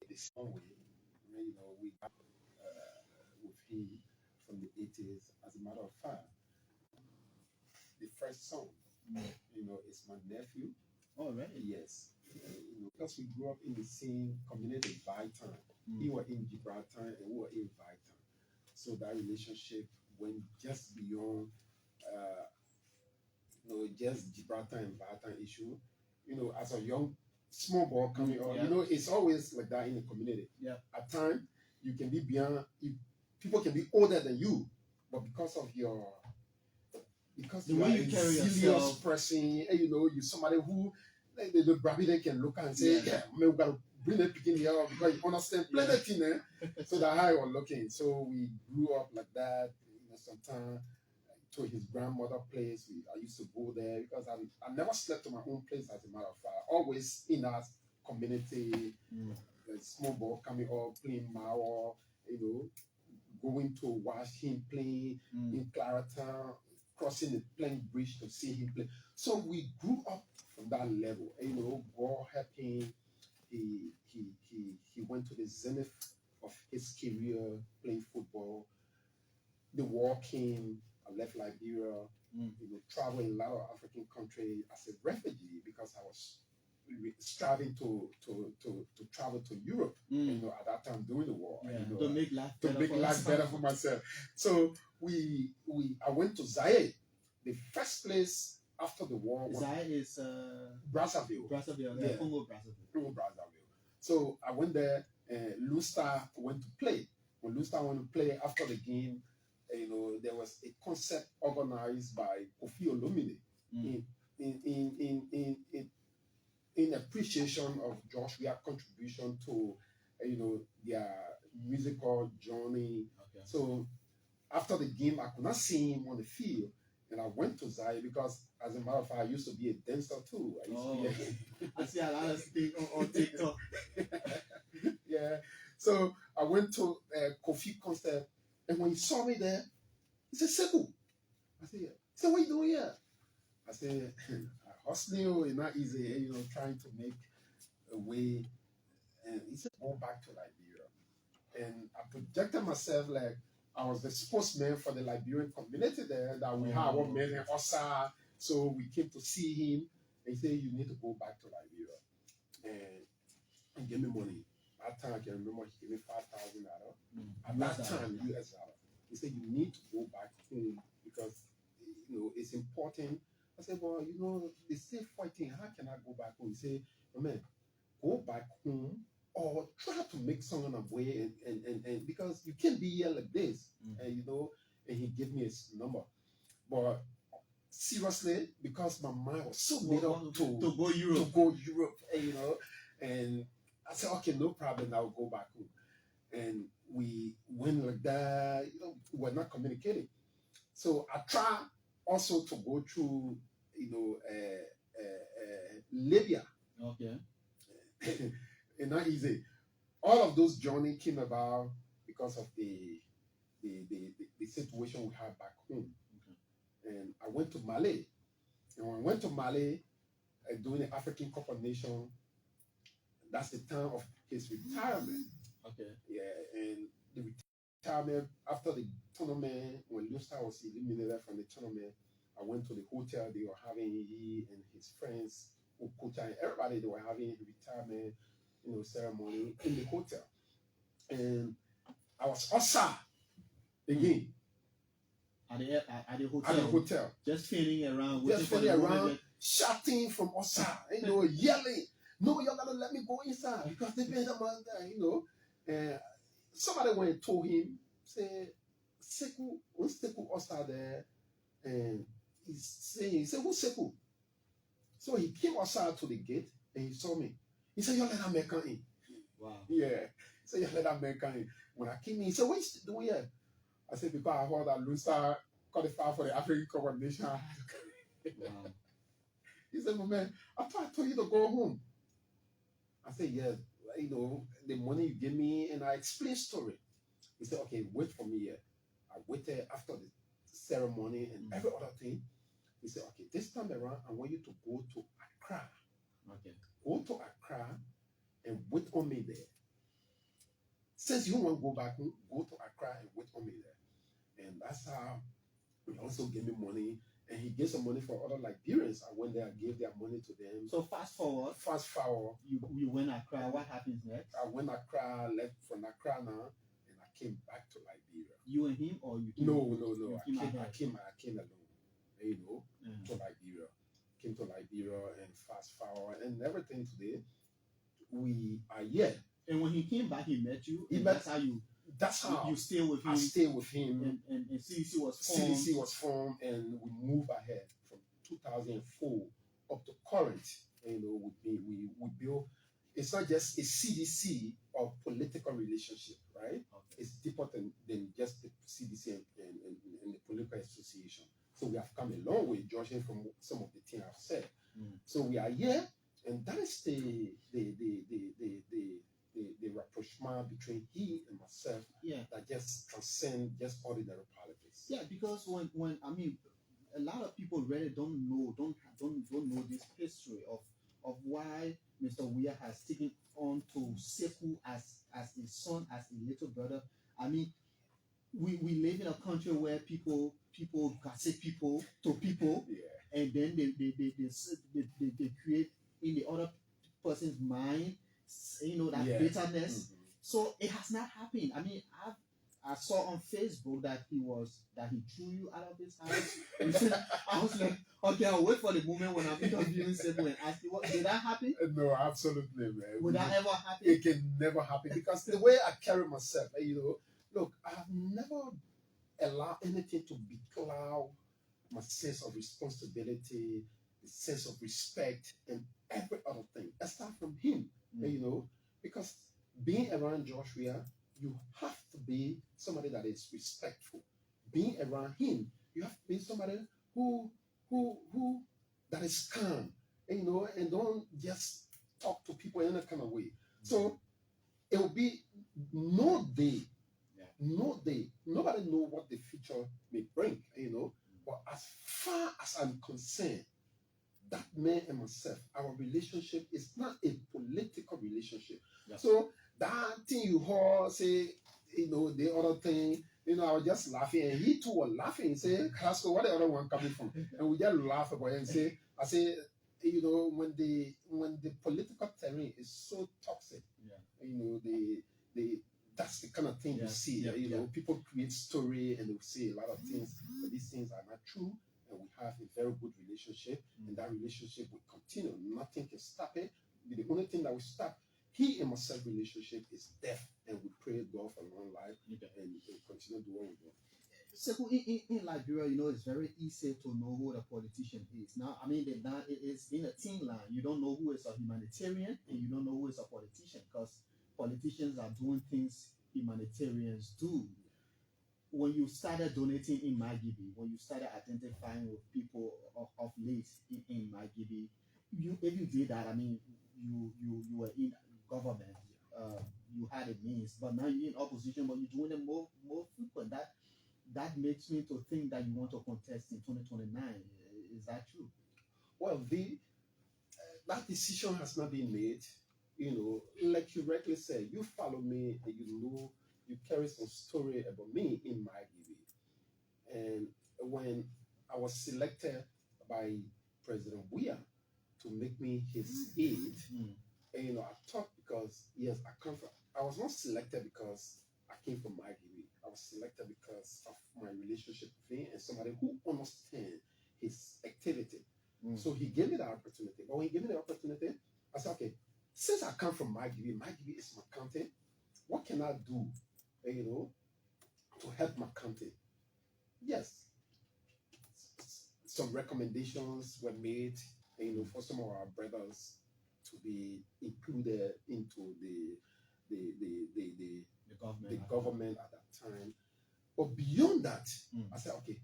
the song way. You know, we got with him from the 80s. As a matter of fact, the first song, you know, is my nephew. Oh, really? Yes. You know, because we grew up in the same community, Bytown. He was in Gibraltar and we were in Bytown. So that relationship went just beyond, you know, just Gibraltar and Bytown issue. You know, as a young, small boy coming up, you know, it's always like that in the community. Yeah. At times, you can be beyond, people can be older than you, but because of your, because the you way are you a carry serious yourself, person, and you know, you're somebody who, like the Brabide can look and say, yeah, man, we got to bring the picking here because you understand plenty of things, So that's how I was looking. So we grew up like that. You know, sometimes to his grandmother place, I used to go there because I never slept to my own place, as a matter of fact. Always in that community, a small boy coming up, playing Mao, you know, going to watch him play in Claratown, crossing the plank bridge to see him play. So we grew up from that level. And, you know, God helped him. He went to the zenith of his career playing football. The war came. I left Liberia. You know, traveled in a lot of African countries as a refugee because I was striving to travel to Europe. You know, at that time during the war. You know, to make life better for myself. So I went to Zaire, the first place after the war. Zaire is Brazzaville. Yeah. Congo Brazzaville. So I went there, and Lusta went to play. When Lusta went to play after the game, you know, there was a concert organized by Kofi Olomide in appreciation of George Weah's contribution to, you know, their musical journey. Okay. So after the game, I could not see him on the field, and I went to Zaire because, as a matter of fact, I used to be a dancer too. I used to be I see a lot of things on TikTok. Yeah. So I went to a Kofi concert, and when he saw me there, he said, "SEKOU." I said, "Yeah." He said, "What you doing here?" I said, "Hustling is not easy, you know, trying to make a way." And he said, "Go back to Liberia." And I projected myself like I was the spokesman for the Liberian community there, that we have one man in Osa. So we came to see him, and he said, "You need to go back to Liberia." And give me money. That time I can remember he gave me $5,000. At that time, US dollar. He said, "You need to go back home because, you know, it's important." I said, "Well, you know, they say fighting. How can I go back home?" He said, "Oh, man, go back home or try to make some kind of way, and because you can't be here like this." And, you know, and he gave me his number. But seriously, because my mind was so made up to go Europe, and, you know, and I said, "Okay, no problem, I'll go back home." And we went like that, you know, we were not communicating. So I tried also to go through, you know, Libya. Okay. And not easy. All of those journeys came about because of the situation we had back home. Okay. And I went to Mali. And when I went to Mali, doing the African Cup of Nations, that's the time of his retirement. Okay. Yeah, and the retirement after the tournament, when Lusta was eliminated from the tournament, I went to the hotel. They were having he and his friends, Okuta, and everybody. They were having a retirement, you know, ceremony in the hotel, and I was outside again. At the hotel. At the hotel. Just feeling around. Just feeling around, shouting from outside, you know, yelling. "No, you're gonna let me go inside because they made a man there," you know. And somebody went and told him, say, "SEKOU, who's SEKOU outside there?" And he said, "Who's SEKOU?" So he came outside to the gate and he saw me. He said, "You let that man come in." Wow. Yeah. He said, "You let that man come in." When I came in, he said, "What you doing here?" I said, "Because I heard that Lusta qualified for the African Cup of Nations." Wow. He said, "My man, I thought I told you to go home." I said, "Yeah, you know, the money you gave me," and I explained story. He said, "Okay, wait for me here." I waited after the ceremony and every other thing. He said, "Okay, this time around, I want you to go to Accra." Okay. Go to Accra, and and wait on me there. Since you want to go back, go to Accra and wait on me there. And that's how he also gave me money. And he gave some money for other Liberians. I went there, I gave their money to them. So fast forward, you went Accra. What happens next? I went Accra, left from Accra now, and I came back to Liberia. You and him, or you came? No. I came alone. You know, to Liberia. Came to Liberia and fast forward and everything today. We are here. And when he came back, he met you. That's how you stay with him. I stay with him. And CDC was formed. CDC was formed, and we moved ahead from 2004 up to current. You know, we built. It's not just a CDC or political relationship, right? Okay. It's deeper than just the CDC and the political association. So we have come a long way, judging from some of the things I've said. So we are here, and that is the rapprochement between he and myself. Yeah. That just transcend just ordinary politics. Yeah, because when I mean, a lot of people really don't know this history of why Mr. Weah has taken on to SEKOU as his son, as a little brother. I mean, we live in a country where people gossip people to people, and then they create in the other person's mind, you know, that bitterness. So it has not happened. I mean, I saw on Facebook that he threw you out of his house. I was like, okay, I'll wait for the moment when I'm interviewing SEKOU and ask you, did that happen? No, absolutely, man. Would that ever happen? It can never happen, because the way I carry myself, you know, look, I have never allowed anything to becloud my sense of responsibility, the sense of respect, and every other thing, aside from him, you know, because being around George Weah, you have to be somebody that is respectful. Being around him, you have to be somebody who that is calm, you know, and don't just talk to people in a kind of way. So it will be no day, nobody know what the future may bring, you know. But as far as I'm concerned, that man and myself, our relationship is not a political relationship. So that thing you heard say, you know, the other thing, you know, I was just laughing, and he too was laughing. He said, "KALASCO, where the other one coming from?" And we just laugh about it and say, I say, you know, when the political terrain is so toxic, you know, that's the kind of thing you see. You know, people create story and they say a lot of things, but these things are not true. And we have a very good relationship, and that relationship will continue. Nothing can stop it. The only thing that will stop he and myself relationship is death, and we pray God for long life and continue doing what we do. So in Liberia, you know, it's very easy to know who the politician is. Now, I mean, it's been a thin line. You don't know who is a humanitarian, and you don't know who is a politician, because politicians are doing things humanitarians do. When you started donating in MyGibi, when you started identifying with people of late in MyGibi, if you did that, I mean, you were in government, you had a means, but now you're in opposition, but you're doing it more frequent. That makes me to think that you want to contest in 2029. Is that true? Well, that decision has not been made. You know, like you rightly said, you follow me and you know you carry some story about me in MyGibi. And when I was selected by President Weah to make me his aide, and, you know, I thought, because yes, I was not selected because I came from MyGibi. I was selected because of my relationship with him and somebody who understands his activity. So he gave me the opportunity. But when he gave me the opportunity, I said, okay, since I come from MyGibi is my county, what can I do, you know, to help my county? Yes, some recommendations were made, you know, for some of our brothers to be included into the government at that time. But beyond that, I said, okay,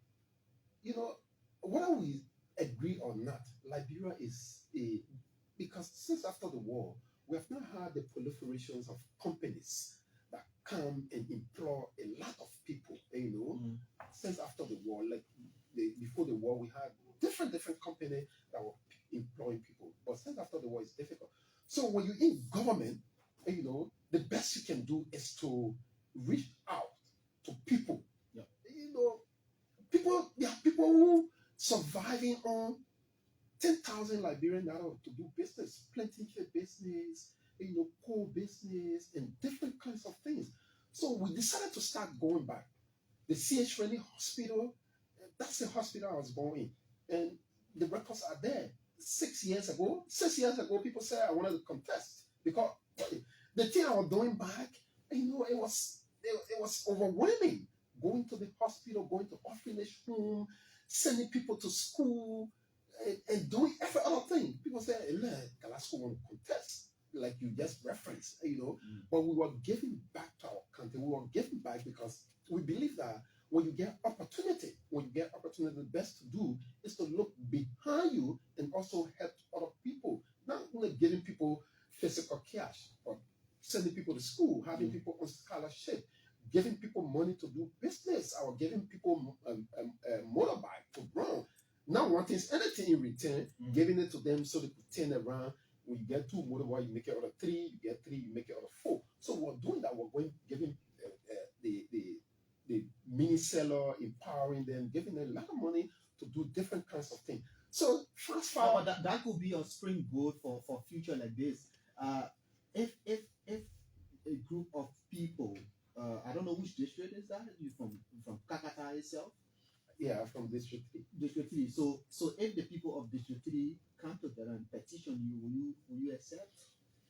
you know, whether we agree or not, Liberia is because since after the war, we have not had the proliferations of companies that come and employ a lot of people, you know. Since after the war, like before the war, we had different companies that were employing people. But since after the war, it's difficult. So when you're in government, the best you can do is to reach out to people. Yeah. There are people who surviving on 10,000 Liberian dollars to do business, planting business, coal business, and different kinds of things. So we decided to start going back. The CH Rennie Hospital, that's the hospital I was born in. And the records are there. 6 years ago, people said I wanted to contest because the thing I was doing back, it was overwhelming. Going to the hospital, going to orphanage home, sending people to school, and doing every other thing. People say, KALASCO won't contest, like you just referenced, But we were giving back to our country. We were giving back because we believe that when you get opportunity, the best to do is to look behind you and also help other people. Not only giving people physical cash, but sending people to school, having people on scholarship, giving people money to do business, or giving people a motorbike to run. Not wanting anything in return, giving it to them so they could turn around. When you get 2 motorbikes, you make it out of 3. You get 3, you make it out of 4. So we're doing that. We're going giving the mini seller, empowering them, giving them a lot of money to do different kinds of things. So fast forward. That could be a springboard for future like this. If a group of people, I don't know which district is that. You from Kakata itself? Yeah, from District 3. District 3. So if the people of District 3 come together and petition you, will you accept?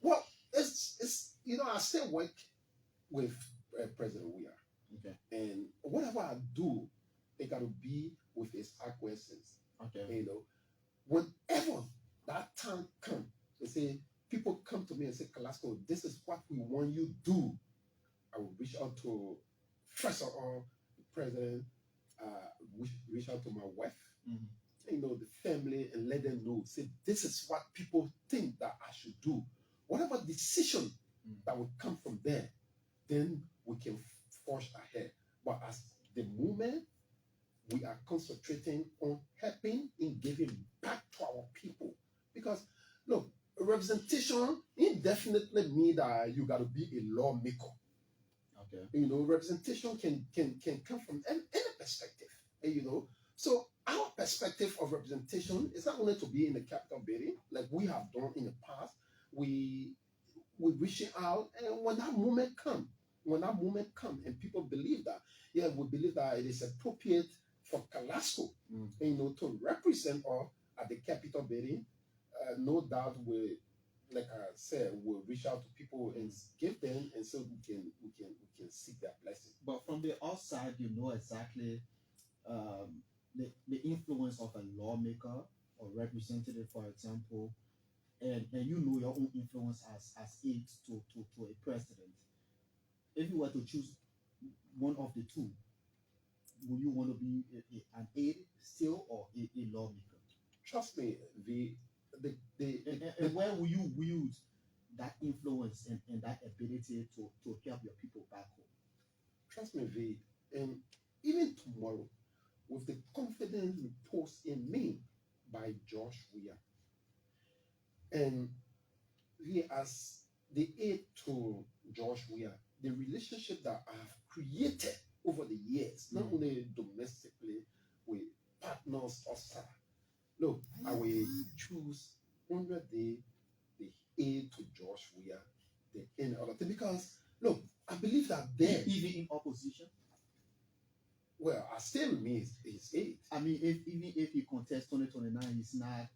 Well, it's I still work with President Weah. Okay. And whatever I do, it got to be with his acquiescence. Okay. Whenever that time comes, they say people come to me and say, KALASCO, this is what we want you to do. I will reach out to, first of all, the president, reach out to my wife, the family, and let them know. Say, this is what people think that I should do. Whatever decision that will come from there, then we can forge ahead. But as the moment, we are concentrating on helping and giving back to our people. Because, look, representation indefinitely means that you got to be a lawmaker. Okay. Representation can come from any perspective. So our perspective of representation is not only to be in the capital building, like we have done in the past. We reaching out, and when that moment comes, and people believe that, we believe that it is appropriate for KALASCO, to represent us at the capital building. No doubt we, like I said, we'll reach out to people and give them, and so we can seek their blessing. But from the outside, you know exactly the influence of a lawmaker or representative, for example, and you know your own influence as aid to a president. If you were to choose one of the two, would you want to be an aide still or a lawmaker? Trust me, and where will you wield that influence and that ability to help your people back home? Trust me, V, and even tomorrow, with the confidence reposed in me by George Weah, and V, as the aide to George Weah, the relationship that I have created over the years, not only domestically with partners outside. Look, I will choose 100 day the aid to George Weah than any other thing, because look, I believe that there, even in opposition. Well, I still remain his aide. I mean, even if he contests 2029, he's not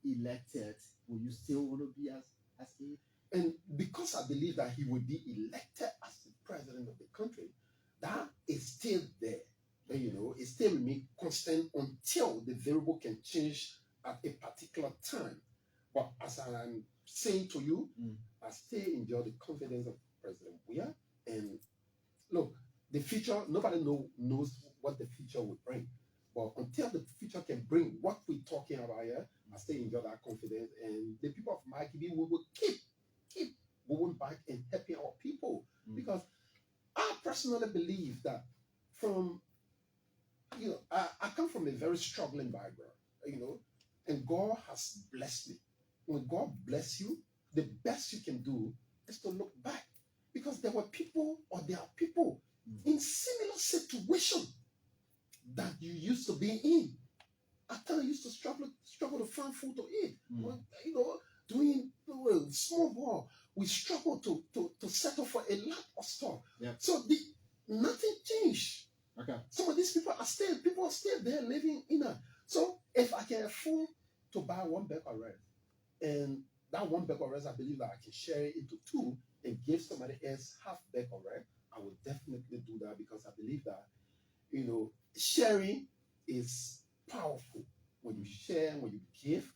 elected, will you still want to be as aide? And because I believe that he will be elected as the president of the country, that is still there. It still remains constant until the variable can change at a particular time. But as I'm saying to you, I still enjoy the confidence of President Weah. And look, the future, nobody knows what the future will bring. But until the future can bring what we're talking about here, I still enjoy that confidence. And the people of Makibi will keep going back and helping our people. Because I personally believe that I come from a very struggling background, and God has blessed me. When God bless you, the best you can do is to look back, because there were people, or there are people in similar situation that you used to be in. At times, I used to struggle to find food to eat. You know, doing small work, we struggle to settle for a lot of stuff. Yeah. So nothing changed. Okay. Some of these people are still there living in a. So if I can afford to buy one bag of rice, and that one bag of rice, I believe that I can share it into two and give somebody else half bag of rice, I will definitely do that, because I believe that, you know, sharing is powerful. When you share, when you give,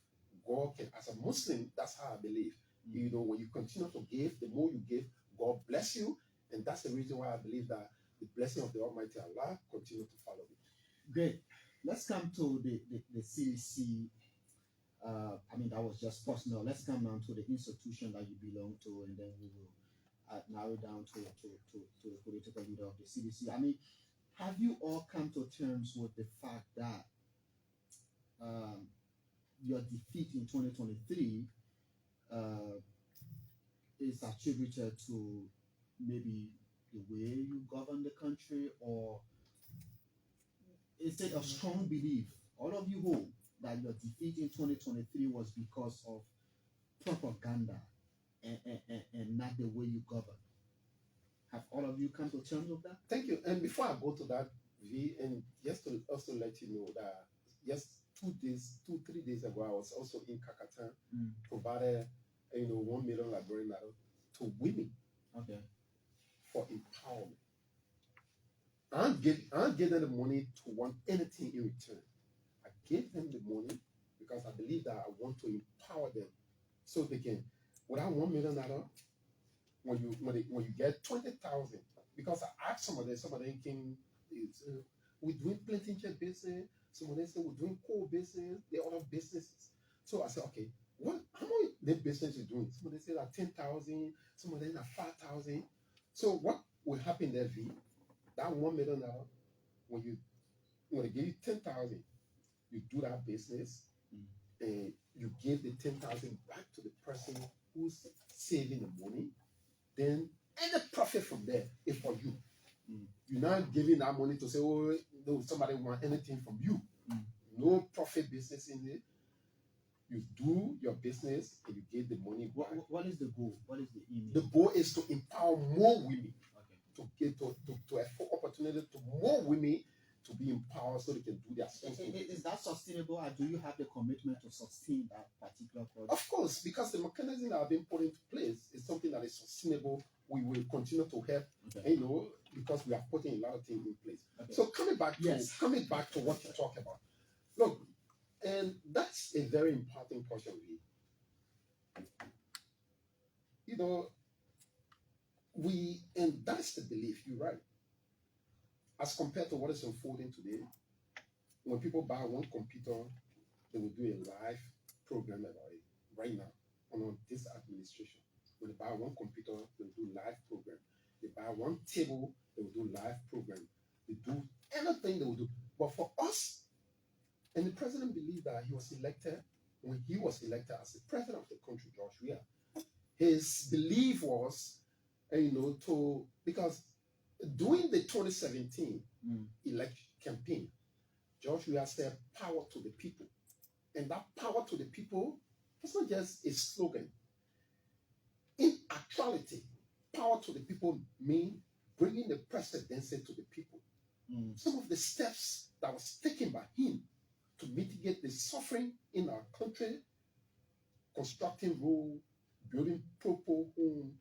God can, as a Muslim, that's how I believe. You know, when you continue to give, the more you give, God bless you. And that's the reason why I believe that the blessing of the Almighty Allah continue to follow me. Great. Let's come to the CDC. I mean, that was just personal. Let's come down to the institution that you belong to, and then we will narrow down to the political leader of the CDC. I mean, have you all come to terms with the fact that your defeat in 2023 is attributed to maybe the way you govern the country, or is it a strong belief, all of you hold, that your defeat in 2023 was because of propaganda and not the way you govern? Have all of you come to terms with that? Thank you. And before I go to that, V, and just to also let you know that just 3 days ago, I was also in Kakatan, provided, you know, 1 million Liberian to women. Okay. For empowerment. I don't give them the money to want anything in return. I gave them the money because I believe that I want to empower them, so they can, without $1 million, when you get 20,000, because I asked some of them came, we're doing plenty check business. Some of them said we're doing coal business. They all have businesses. So I said, okay, how much the business is doing? Some of them say like 10,000. Some of them are 5,000. So what will happen there, V? That $1 million, when they give you 10,000, you do that business, and you give the 10,000 back to the person who's saving the money. Then any profit from there is for you. You're not giving that money to say, oh, no, somebody want anything from you. No profit business in it. You do your business and you give the money back. What is the goal? What is the aim? The goal is to empower more women, to get to afford opportunity to more women to be empowered, so they can do their stuff. Is that sustainable, or do you have the commitment to sustain that particular project? Of course, because the mechanism that have been put into place is something that is sustainable. We will continue to help, you know, because we are putting a lot of things in place. So coming back to what you talk about. Look, and that's a very important question, you know, and that's the belief, you're right. As compared to what is unfolding today, when people buy one computer, they will do a live program about it right now on this administration. When they buy one computer, they will do live program. They buy one table, they will do live program. They do anything they will do. But for us, and the president believed that he was elected, when he was elected as the president of the country, George Weah, his belief was, you know, because during the 2017 election campaign, George Weah said power to the people. And that power to the people is not just a slogan. In actuality, power to the people means bringing the presidency to the people. Some of the steps that was taken by him to mitigate the suffering in our country, constructing roads, building proper homes,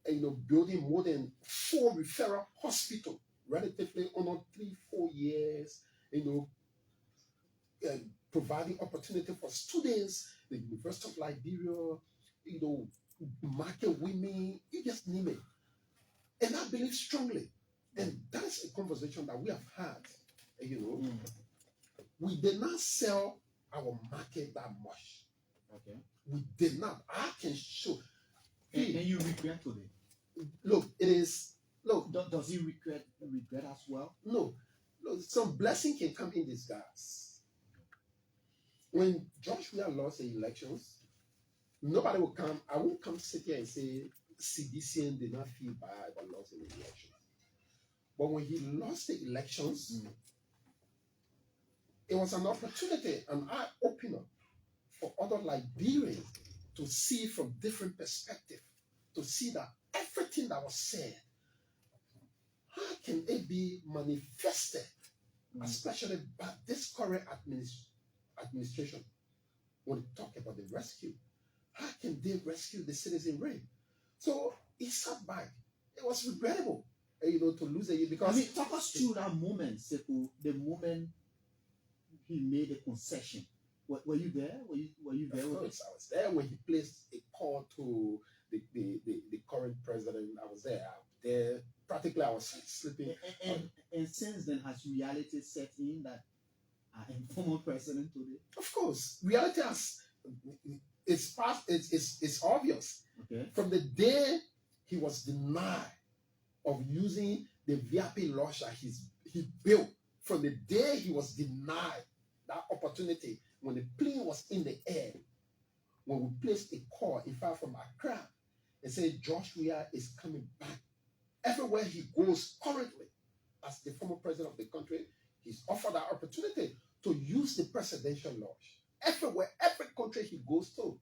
you know, building more than 4 referral hospitals relatively under 3-4 years, you know, providing opportunity for students, the University of Liberia, you know, market women, you just name it. And I believe strongly. And that's a conversation that we have had, you know. We did not sell our market that much. Okay. We did not. I can show. And you regret today? Look, it is. Look. Does he regret as well? No. Look, some blessing can come in disguise. When George Weah lost the elections, nobody will come. I won't come sit here and say CDCN did not feel bad about losing the election. But when he lost the elections, it was an opportunity, an eye-opener for other Liberians to see from different perspectives, to see that everything that was said, how can it be manifested, especially by this current administration, when they talk about the rescue? How can they rescue the citizen rape? So he sat back. It was regrettable, to lose it because. Talk us through that moment, SEKOU, the moment he made a concession. Were you there? Were you there? Of course, I was there when he placed a call to the current president. I was there. Practically, I was sleeping. And since then, has reality set in that I am former president today? Of course, reality has. It's obvious. Okay. From the day he was denied of using the VIP lodge that he built, from the day he was denied that opportunity, when the plane was in the air, when we placed a call, in fact, from Accra, and said George Weah is coming back. Everywhere he goes currently, as the former president of the country, he's offered that opportunity to use the presidential lodge. Everywhere, every country he goes to,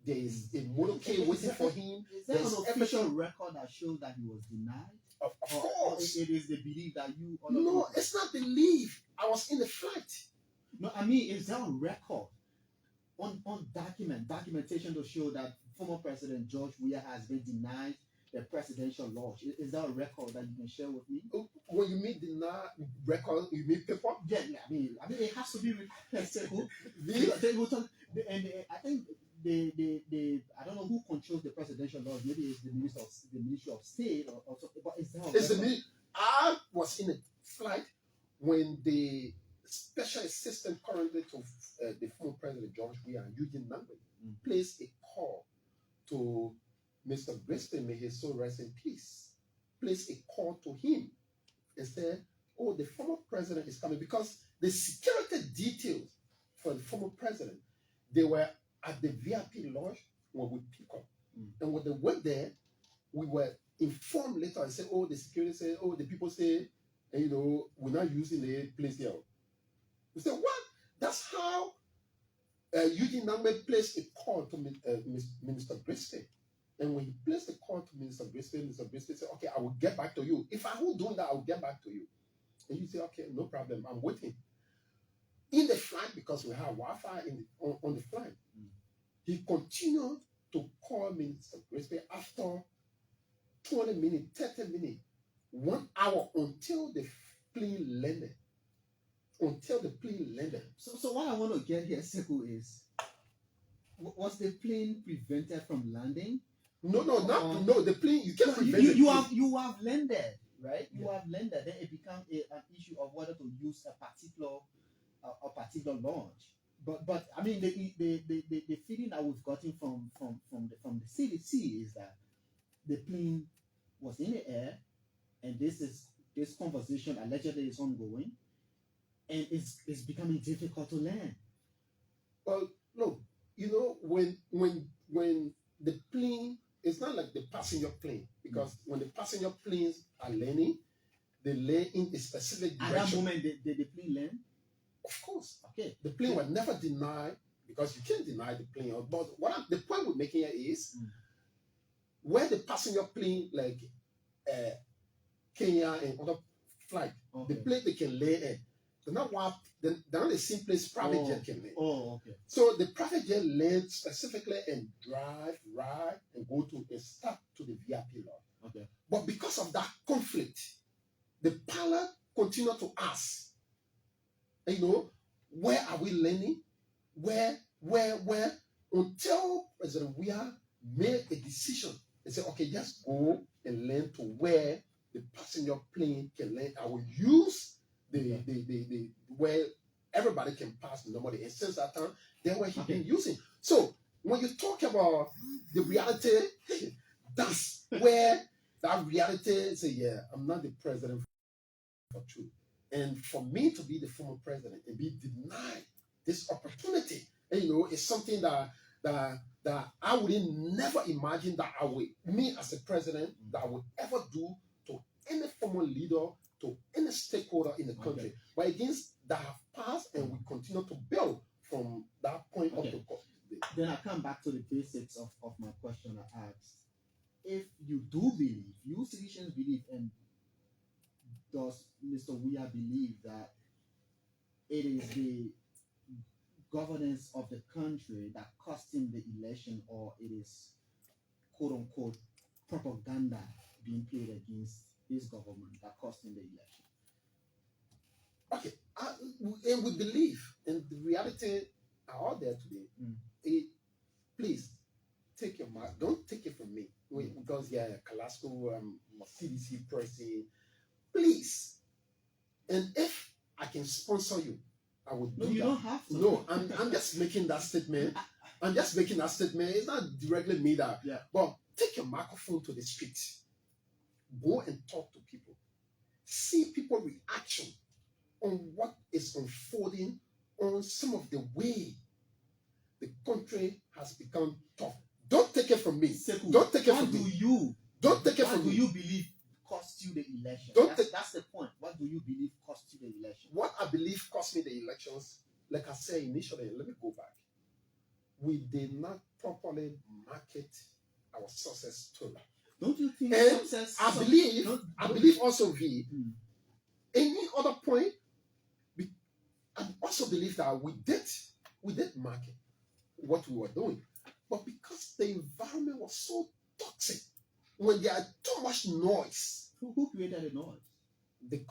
there is a motorcade waiting for him. Is there an official record that shows that he was denied? Of course. It is the belief that you... No, it's not belief. I was in the flight. No, is there a record on documentation to show that former President George Weah has been denied the presidential lodge? Is there a record that you can share with me? When you mean deny record, you mean paper? Yeah, it has to be recorded. And I think I don't know who controls the presidential lodge. Maybe it's the Ministry of State or something. But is there a record? I was in a flight when the special assistant currently to the former president George Weah and Eugene Nangbe placed a call to Mr. Griston, may his soul rest in peace, placed a call to him and said, oh, the former president is coming, because the security details for the former president, they were at the VIP lodge when we pick up. And when they went there, we were informed later and said, oh, the security said, oh, the people say, we're not using the place here. We said, what? That's how Eugene Nangbe placed a call to Minister Griston. And when he placed the call to Minister Griston said, okay, I will get back to you. If I will do that, I will get back to you. And you say, okay, no problem, I'm waiting. In the flight, because we have Wi-Fi on the flight, he continued to call Minister Griston after 20 minutes, 30 minutes, 1 hour until the plane landed. So what I want to get here, SEKOU, is, was the plane prevented from landing? No, the plane, you can't prevent it. You have landed, right? You have landed. Then it becomes an issue of whether to use a particular launch. But the feeling that we've gotten from the CDC is that the plane was in the air, and this conversation allegedly is ongoing, and it's becoming difficult to land. Well, look, when the plane, it's not like the passenger plane, because when the passenger planes are landing, they land in a specific direction. At that moment, did the plane land? Of course. Okay. The plane was never denied, because you can't deny the plane. But the point we're making here is where the passenger plane, like Kenya and other flight, the plane they can land in. They're not the same place private jet can land. Oh, okay. So the private jet lands specifically and ride, and go to and start to the VIP lot. Okay. But because of that conflict, the pilot continued to ask, where are we landing? Where? Until President Weah made a decision and said, okay, just go and land to where the passenger plane can land. I will use the where everybody can pass normally. And since that time, they were been using. So when you talk about the reality, that's where that reality say, yeah, I'm not the president for truth. And for me to be the former president and be denied this opportunity, it's something that that I would never imagine that me as a president, that I would ever do to any former leader, to any stakeholder in the country. Okay. But against that have passed, and we continue to build from that point up Okay. to Then I come back to the basics of my question I asked. If you do believe, you citizens believe, and does Mr. Weah believe that it is the governance of the country that cost him the election, or it is quote unquote propaganda being played against his government that cost him the election? Okay, and we believe, and the reality are out there today. Please take your mark. Don't take it from me. Because KALASCO, CDC person. Please, and if I can sponsor you, I would do No, you that. don't have to. No, I'm just making that statement. I'm just making that statement. It's not directly me that. Yeah. But take your microphone to the street. Go and talk to people. See people reaction on what is unfolding, on some of the way the country has become tough. Don't take it from me. SEKOU, Don't take it from me. Don't take it from me. What do you believe cost you the election? That's the point. What do you believe cost you the election? What I believe cost me the elections, like I said initially, let me go back. We did not properly market our success story. Don't you think And success? I believe also any other point. I also believe that we did market what we were doing, but because the environment was so toxic, when there are too much noise, who created the noise? The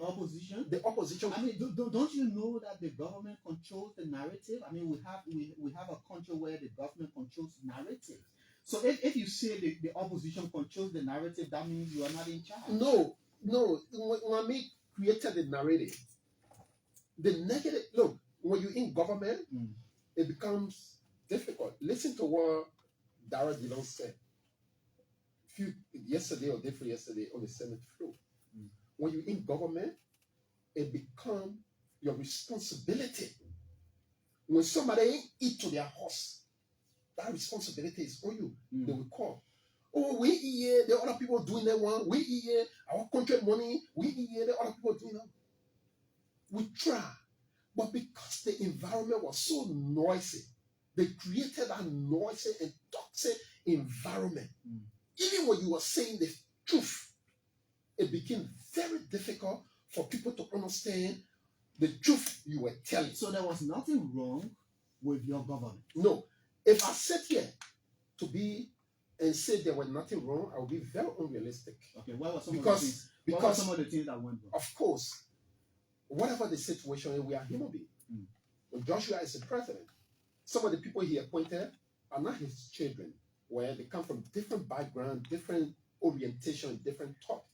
opposition. The opposition. I mean, don't you know that the government controls the narrative? I mean, we have a country where the government controls narrative. So if you say the opposition controls the narrative, that means you are not in charge. No. When we created the narrative, the negative. Look, when you're in government, it becomes difficult. Listen to what Dara Dillon said yesterday or day before yesterday on the Senate floor. When you're in government, it becomes your responsibility. When somebody eat to their horse, that responsibility is on you. They will call. Oh, we here, the other people doing that one. We here, our country money. We here, the other people doing that. We try. But because the environment was so noisy, they created that noisy and toxic environment. Even when you were saying the truth, it became very difficult for people to understand the truth you were telling. So there was nothing wrong with your government? No. If I sit here to be and say there was nothing wrong, I would be very unrealistic. Okay, what were some of the things that went wrong? Of course, whatever the situation, we are human beings. When George Weah is the president, some of the people he appointed are not his children, where they come from different background, different orientation, different thought.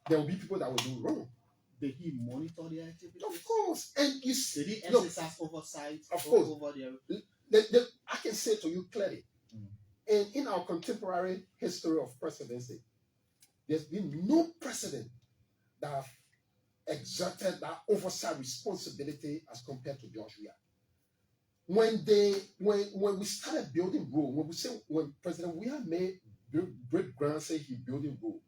There will be people that will do wrong. Did he monitor their activities? Of course. And you did he exercise oversight over their... I can say to you clearly, and in our contemporary history of presidency, there's been no president that have exerted that oversight responsibility as compared to George Weah. When we started building road, when President Weah made great grant say he building road,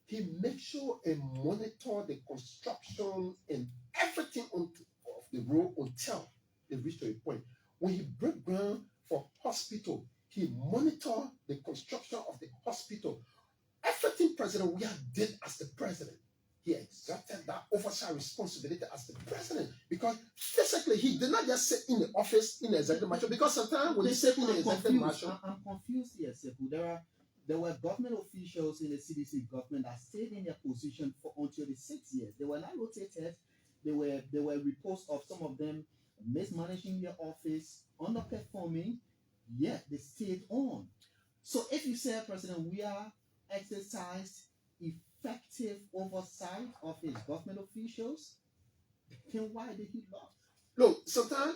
he made sure and monitor the construction and everything of the road until it reached to a point. When he broke ground for hospital, he monitored the construction of the hospital. Everything President Weah did as the president, he exerted that oversight responsibility as the president, because basically he did not just sit in the office in the executive mansion, because sometimes when you sit in the executive mansion... I'm confused here, SEKOU. There were government officials in the CDC government that stayed in their position for until the 6 years. They were not rotated. There were reports of some of them mismanaging their office, underperforming, yet they stayed on. So if you say President Weah exercised effective oversight of his government officials, then why did he lose? Look, sometimes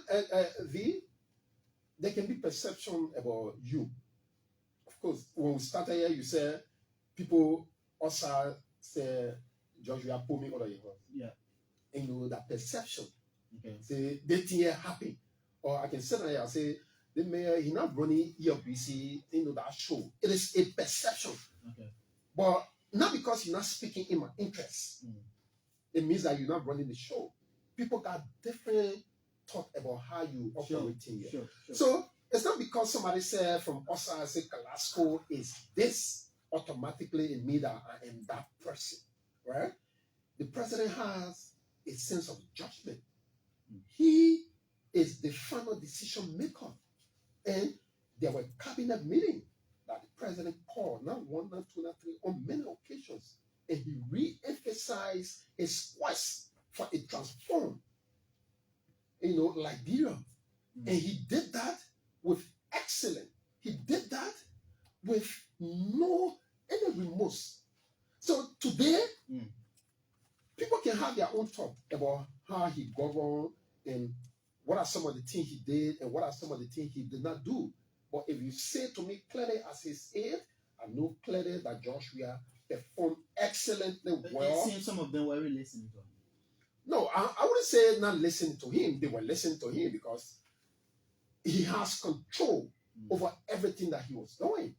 there can be perception about you. Of course, when we started here, you said people also say George Weah pulled me out of your house. Yeah. And that perception. Okay. Say they think happy. Or I can sit there and say, the mayor, he's not running ELBC, that show. It is a perception. Okay. But not because you're not speaking in my interest. It means that you're not running the show. People got different thought about how you operate in here. Sure. So it's not because somebody said from us, I say KALASCO is this, automatically it means that I am that person, right? The president has a sense of judgment. He is the final decision maker. And there were cabinet meetings that the president called, not one, not two, not three, on many occasions. And he re-emphasized his quest for a transform, Liberia. And he did that with excellence. He did that with no any remorse. So today, people can have their own thought about how he governed and what are some of the things he did and what are some of the things he did not do. But if you say to me clearly as his aide, I know clearly that George Weah performed excellently well. It seems some of them were listening to him. No, I wouldn't say not listening to him. They were listening to him because he has control over everything that he was doing.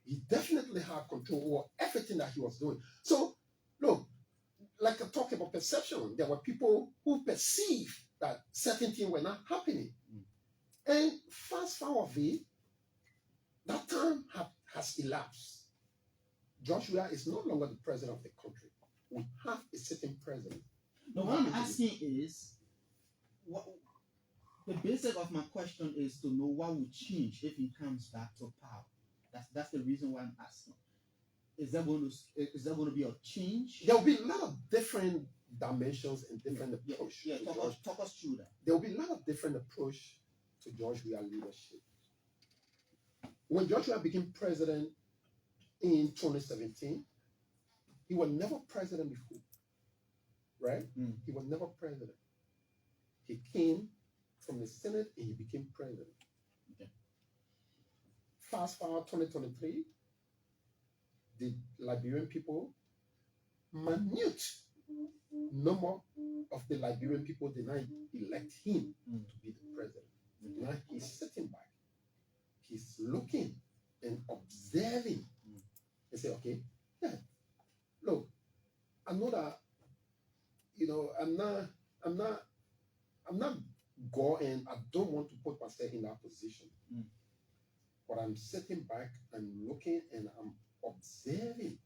He definitely had control over everything that he was doing. So, look, like I talk about perception, there were people who perceived that certain things were not happening. And fast forward, that time has elapsed. George Weah is no longer the president of the country. We have a certain president. No, what I'm asking is, the basic of my question is to know what will change if he comes back to power. That's the reason why I'm asking. Is there going to be a change? There will be a lot of different dimensions and different approach. Yeah, talk us through that. There will be a lot of different approach to George Weah leadership. When George Weah became president in 2017, he was never president before, right? He was never president. He came from the Senate and he became president. Okay. Fast forward 2023, the Liberian people, minute number of the Liberian people did not elect him to be the president. Now he's sitting back. He's looking and observing and say, okay, yeah, look, I know that, I'm not going, I don't want to put myself in that position. But I'm sitting back and looking and I'm observing.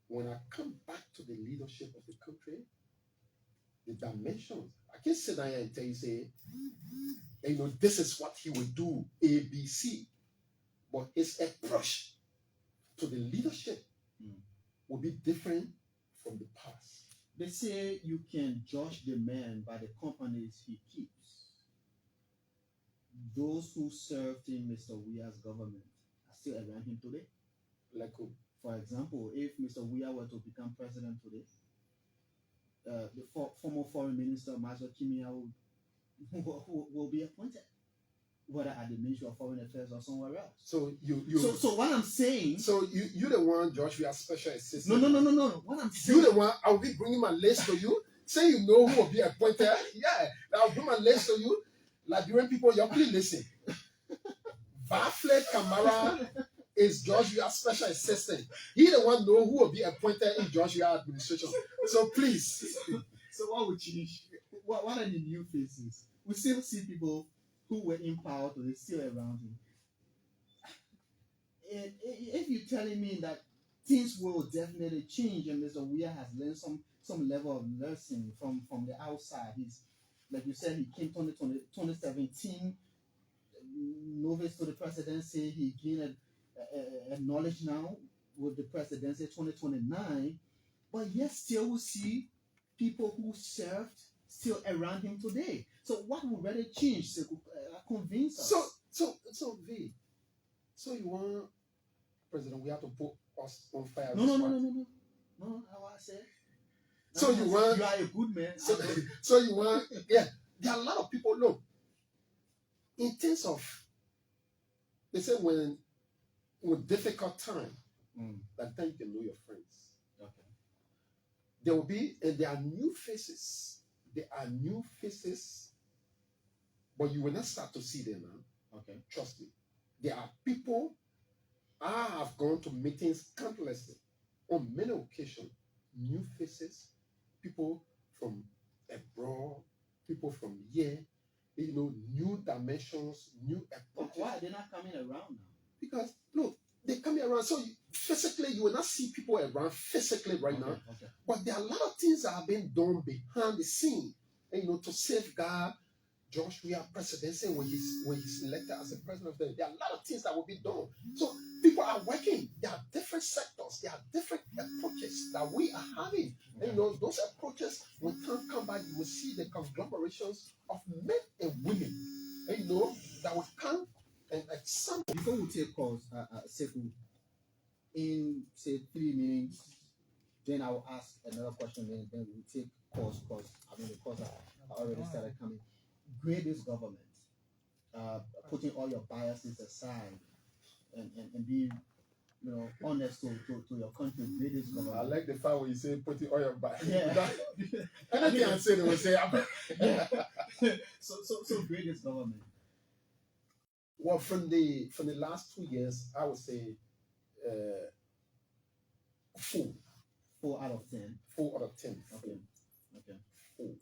When I come back to the leadership of the country, the dimensions, I can't sit down here and tell you, say, this is what he will do, A, B, C. But his approach to the leadership will be different from the past. They say you can judge the man by the companies he keeps. Those who served in Mr. Weah's government are still around him today. Like who? For example, if Mr. Weah were to become president today, the former foreign minister Mazo Kimia will be appointed, whether at the Ministry of Foreign Affairs or somewhere else. So So what I'm saying. So you're the one, George Weah special assistant. No. What I'm saying. You're the one. I'll be bringing my list to you. Say you know who will be appointed. Yeah, I'll bring my list to you. Liberian people, y'all please listen. Vafle Kamara is George Weah's special assistant. He the one know who will be appointed in George Weah administration. So please. So what would change? What are the new faces? We still see people who were in power today still around him. If you're telling me that things will definitely change and Mr. Weah has learned some level of lesson from the outside, he's, like you said, he came 2017 novice to the presidency. He gained a knowledge now with the presidency 2029, but yet still we see people who served still around him today. So what will really change? Convince us. So V. So you want President Weah to put us on fire? No. How I said. So you want? You are a good man. So you want? Yeah. There are a lot of people. Look, in terms of, they say when difficult time, that time you can know your friends. Okay. There will be, and there are new faces. There are new faces but you will not start to see them now. Okay. Trust me. There are people, I have gone to meetings countlessly on many occasions, new faces, people from abroad, people from here, new dimensions, new approaches. Why are they not coming around now? Because look, they come around. So physically, you will not see people around physically right now. Okay. But there are a lot of things that have been done behind the scene, and to safeguard George Weah presidency when he's elected as the president of the. There are a lot of things that will be done. So people are working. There are different sectors. There are different approaches that we are having. Okay. And those approaches, when time come back, you will see the conglomerations of men and women. And that will come an example. Before we take calls, SEKOU, in say 3 minutes, then I will ask another question, and then we'll take calls because the calls are already started coming. Grade this government, putting all your biases aside and be honest to your country. Grade this government. I like the fact when you say putting all your biases. Yeah. Anything I say, they will say. Yeah. So grade this government. Well, from the last 2 years, I would say 4. 4 out of 10. 4 out of 10. Okay. 4.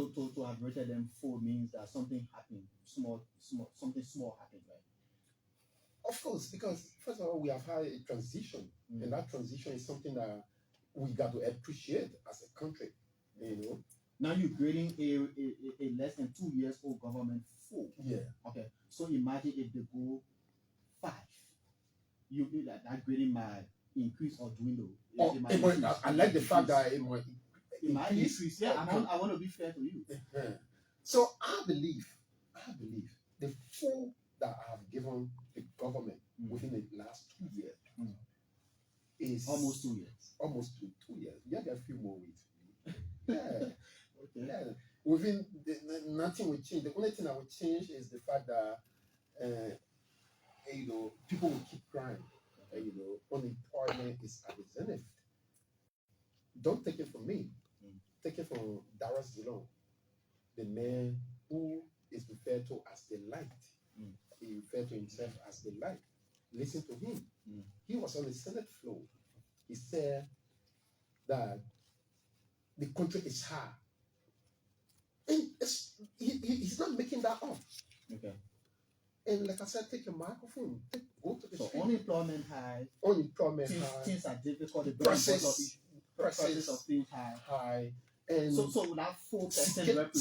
To have rated them 4 means that something happened, something small happened, right? Of course, because first of all, we have had a transition, and that transition is something that we got to appreciate as a country. Now you're grading a less than 2 years old government 4. Yeah. Okay. So imagine if they go 5. You that grading might increase or dwindle. I like the fact that it might increase. Yeah, I want to be fair to you. So I believe the 4 that I have given the government within the last 2 years is almost 2 years. Almost 2 years. Yeah, there are a few more weeks. Yeah. Okay. Yeah. Within nothing will change. The only thing that will change is the fact that people will keep crying. Unemployment is at the zenith. Don't take it from me. Take it from Darius Dillon, the man who is referred to as the light. He referred to himself as the light. Listen to him. He was on the Senate floor. He said that the country is hard. And he's not making that up. Okay. And like I said, take your microphone. Go to the street. Unemployment high. Things are difficult. The prices of things high. And so that 4%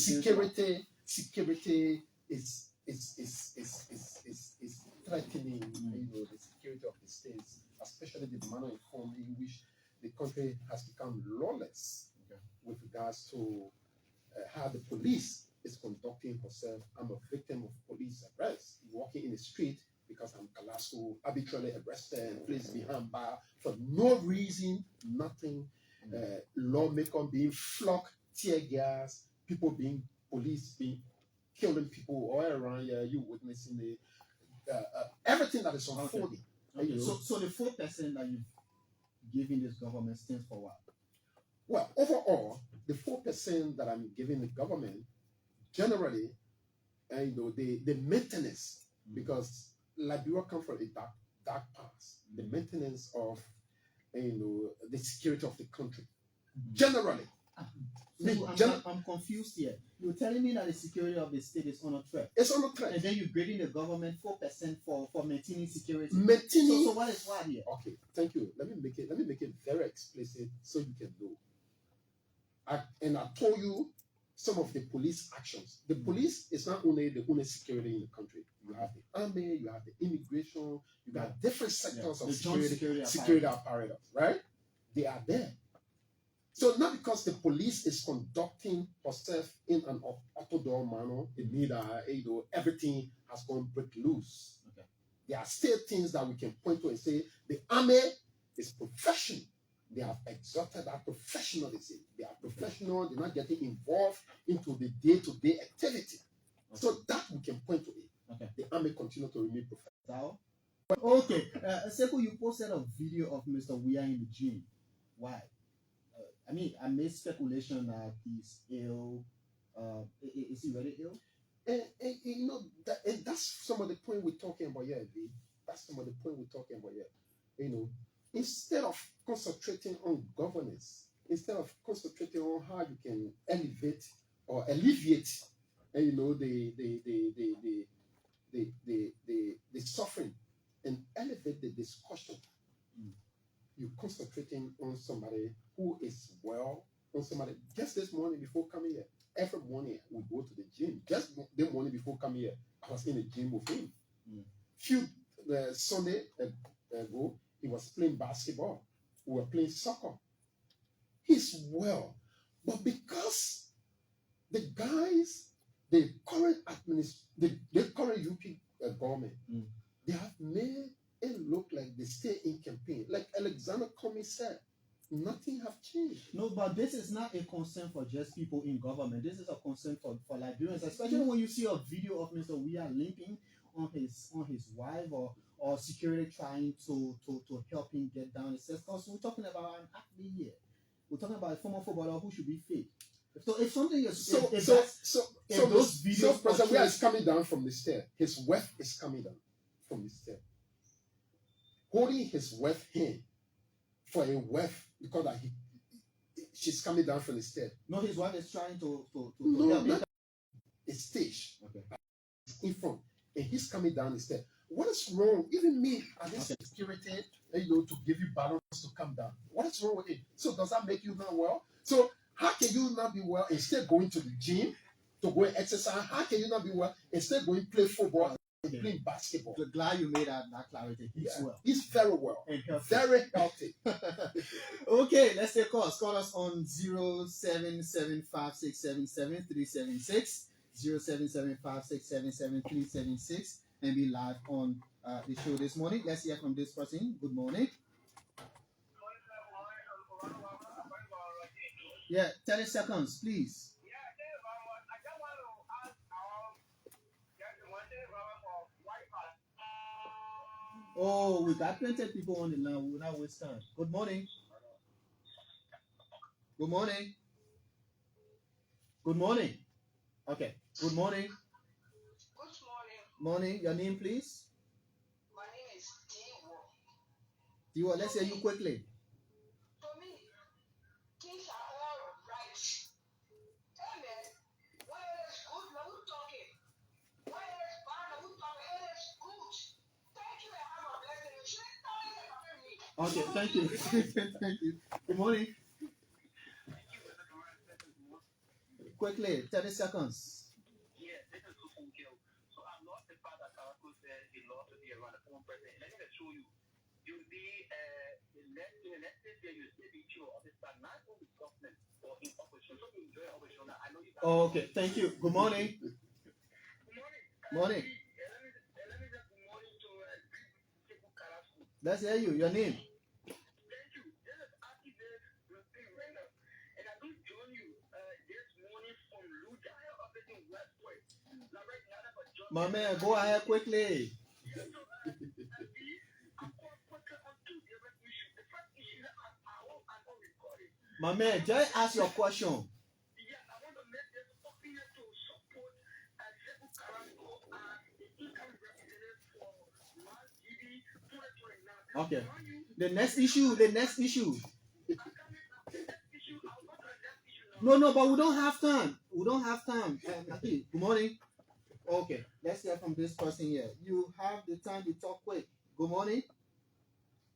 security is threatening the security of the states, especially the manner in which the country has become lawless with regards to how the police is conducting herself. I'm a victim of police arrest, walking in the street because I'm KALASCO, arbitrarily arrested and placed behind bar for no reason, nothing. Lawmaker being flogged, tear gas, police being killing people all around here. You witnessing everything that is unfolding. Okay. So the 4% that you've given this government stands for what? Well, overall, the 4% that I'm giving the government, generally, the maintenance, because Liberia comes from a dark past, the maintenance of the security of the country. Generally. I'm confused here. You're telling me that the security of the state is on a threat. It's on a threat. And then you're grading the government 4% for maintaining security. So what is what here? Okay, thank you. Let me make it very explicit so you can know. I told you some of the police actions. The police is not only the only security in the country. You have the army, you have the immigration, you got different sectors of security apparatus, right? They are there. So not because the police is conducting herself in an orthodox manner, it means that everything has gone break loose. Okay. There are still things that we can point to and say the army is professional. They have exalted that professionalism. They are professional. They're not getting involved into the day-to-day activity. Okay. So that we can point to it. Okay. The army continue to remain professional. Okay. SEKOU, you posted a video of Mr. Weah in the gym. Why? I made speculation that he's ill. Is he really ill? And you know that, and that's some of the point we're talking about here, V. That's some of the point we're talking about here. You know, instead of concentrating on governance, instead of concentrating on how you can elevate or alleviate, you know, the suffering and elevate the discussion, you're concentrating on somebody who is well, on somebody. Just this morning before coming here, every morning we go to the gym. Just the morning before coming here, I was in the gym with him. Few Sunday ago, he was playing basketball. We were playing soccer. He's well, but because the guys, the current the current UP government, they have made it look like they stay in campaign. Like Alexander Comey said, nothing have changed. No, but this is not a concern for just people in government. This is a concern for Liberians, especially when you see a video of Mr. Weah limping on his wife or security trying to help him get down the stairs. Because we're talking about an athlete here. We're talking about a former footballer who should be fit. So if something is So President Weah is coming down from the stair. His wife is coming down from the stair, holding his wife hand for a wife because that she's coming down from the stair. No, his wife is trying to no, help him. It's stage. Okay. In front, and he's coming down the stair. What is wrong? Even me, and this security, you know, to give you balance to come down. What is wrong with it? So does that make you not well? So how can you not be well instead going to the gym to go and exercise? How can you not be well instead going play football and playing basketball? I'm glad you made that clarity. He's well. He's very well. And healthy. Very healthy. Okay, let's take calls. Call us on 0775677376, 0775677376, and be live on the show this morning. Let's hear from this person. Good morning. Yeah, 30 seconds, please. Oh, we got plenty of people on the line. We will not waste time. Good morning. Good morning. Good morning. Okay. Good morning. Good morning. Morning. Your name, please? My name is Diwo. Diwo, let's hear you quickly. To me, things are all right. Amen. When it is good, now we're talking. When it is bad, now we're talking. It is good. Thank you and have a blessing. You should tell me about me. Okay, thank you. Thank you. Good morning. Quickly, 30 seconds. Yeah, this is Ufunkel. So I'm not the part that KALASCO said he lost to be around the former president. Let me show you. You see, in the next year, you see the issue of this time, not only government or in opposition. So you enjoy opposition. I know you can. Okay, thank you. Good morning. Good morning. Morning. Let me just good morning to SEKOU KALASCO. Let's hear you. Your name? Thank you. This is Archivist Render. And I do join you this morning from Luja up in Westport. Now, right now, for John. My man, go ahead quickly. Yeah, so, I'm going to focus on two different issues. The first issue that I want to record it. My man, just ask your question. Yeah, I want to make this open to support SEKOU KALASCO as the income representative for March GD 2029. Okay. The next issue. No, but we don't have time. Good morning. Okay, let's hear from this person here. You have the time to talk quick. Good morning.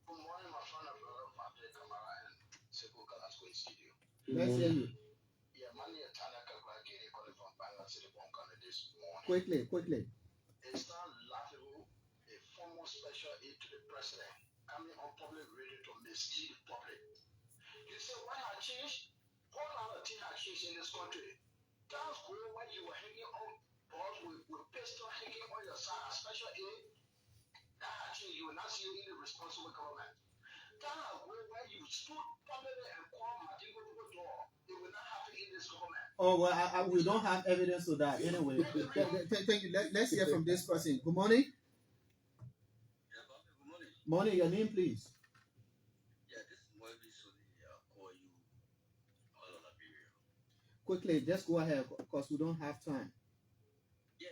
Good morning, my friend and brother, Patrick Kamara and SEKOU KALASCO studio. Let's hear you. Yeah, money and Tanaka Gary calling from Bangor City Bunker this morning. Quickly. It's not laughable. A former special aide to the president coming on public radio to mislead the public. You say, what has changed? All other things have changed in this country. That's good when you were hanging on balls with pistol hanging on your side, special aid. That has changed. You will not see any responsible government. That's good when you stood publicly and called Martin to the door. It will not happen in this government. Oh, well, we don't have evidence to that. Anyway, thank you. Let's hear from this person. Good morning. Yeah, good morning. Morning, your name, please. Yeah, this is Moebi Soli. I'll call you all on Liberia. Quickly, just go ahead because we don't have time. Yeah,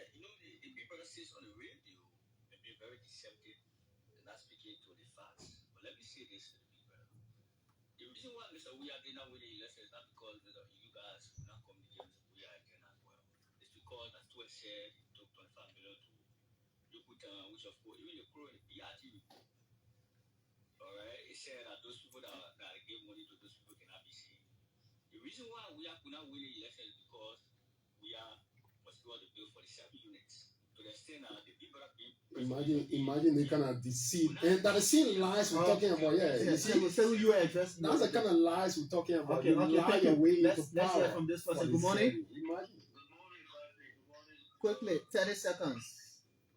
into the facts. But let me say this to the people. The reason why Mr. Weah did not win the election is not because you guys will not communicate with Mr. Weah again as well. It's because, as Twitch said, he took 25 million to which of course, even the pro and the PRT report. Alright, it said that those people that gave money to those people cannot be seen. The reason why we could not win the election is because we was able to bill for the 7 units. To the extent that the people that being Imagine they kind of deceive, and that the same lies we're talking about. Yeah, you see, you are addressing. that's the kind of lies we're talking about. Okay, lie your way into let's power. hear from this person. Good morning. Imagine. Quickly, 30 seconds.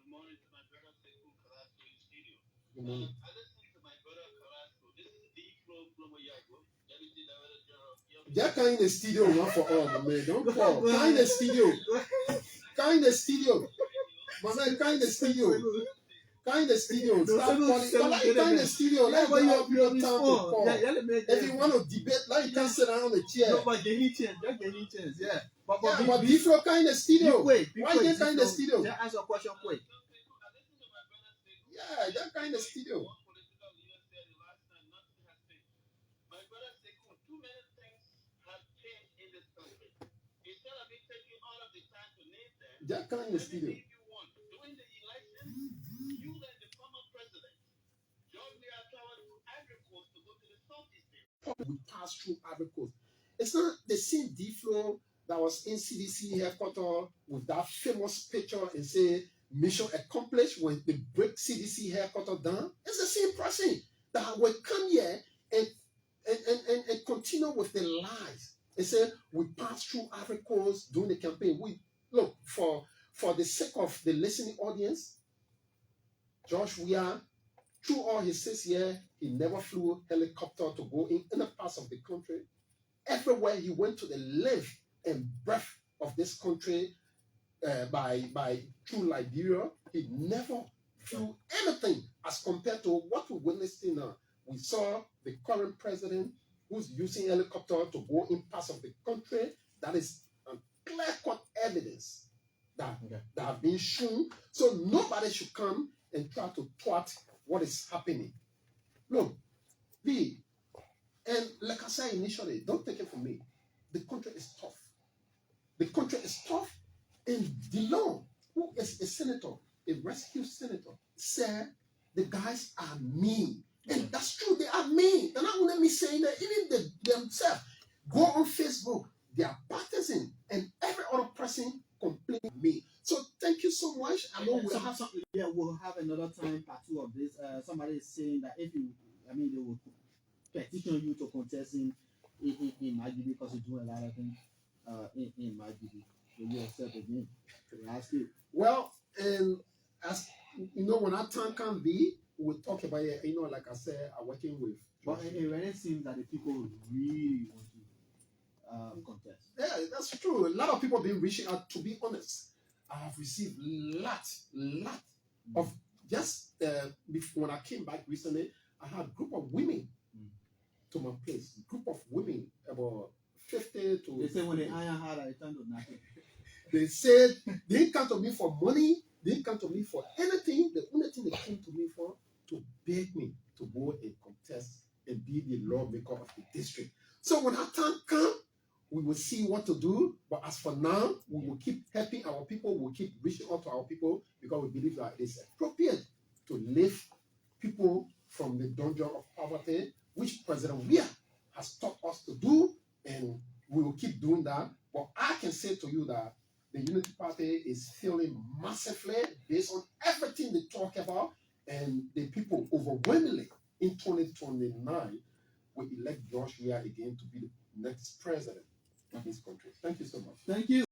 Good morning to my brother SEKOU KALASCO in studio. Good morning. I listened to my brother KALASCO. This is the flow Yago. That kind of studio, not for all, man. Don't call. Kind of studio. Kind of studio. My man, kind of studio. Kind of studio. Stop calling. But like kind of studio, like when you have your time to call. If you want to debate, like you can sit down on the chair. No, but get chance. Just get chance. Yeah. But this your kind of studio. Why that kind of studio? Just answer a question quick. Yeah, that kind of studio. That kind of studio. During the election, you and the former president, George Weah traveled to Ivory Coast to go to the Southeast. We passed through Ivory Coast. It's not the same D-Flow that was in CDC headquarters with that famous picture and say mission accomplished when they break CDC headquarters down. It's the same person that will come here and continue with the lies. They say we passed through Ivory Coast during the campaign. We look for the sake of the listening audience. George Weah, through all his 6 years, he never flew a helicopter to go in any parts of the country. Everywhere he went to the length and breadth of this country by through Liberia, he never flew anything as compared to what we're witnessing now. We saw the current president who's using helicopter to go in parts of the country. That is clear-cut evidence that have been shown. So nobody should come and try to thwart what is happening. Look, and like I said initially, don't take it from me. The country is tough. The country is tough, and DeLong, who is a senator, a rescue senator, said the guys are mean. And that's true, they are mean. And not only me saying that, even themselves go on Facebook, they are partisan, and every other person complain me. So thank you so much. I know we'll have some. Yeah, we'll have another time part 2 of this. Somebody is saying that if you, they will petition you to contest in MyGB because you do a lot of things in MyGB. Will you accept again? They ask you. Well, and as you know, when our time can be, we'll talk about it. You know, like I said, I'm working with. But when it seems that the people really want to contest. Yeah, that's true. A lot of people have been reaching out. To be honest, I have received lot of just when I came back recently, I had a group of women to my place. A group of women, about 50 to. They say when they iron hard, I turn to nothing. They said they didn't come to me for money. They didn't come to me for anything. The only thing they came to me for to beg me to go and contest and be the lawmaker of the district. So when our time comes, we will see what to do. But as for now, we will keep helping our people. We'll keep reaching out to our people because we believe that it is appropriate to lift people from the dungeon of poverty, which President Weah has taught us to do, and we will keep doing that. But I can say to you that the Unity Party is failing massively based on everything they talk about, and the people overwhelmingly in 2029 will elect George Weah again to be the next president of this country. Thank you so much. Thank you.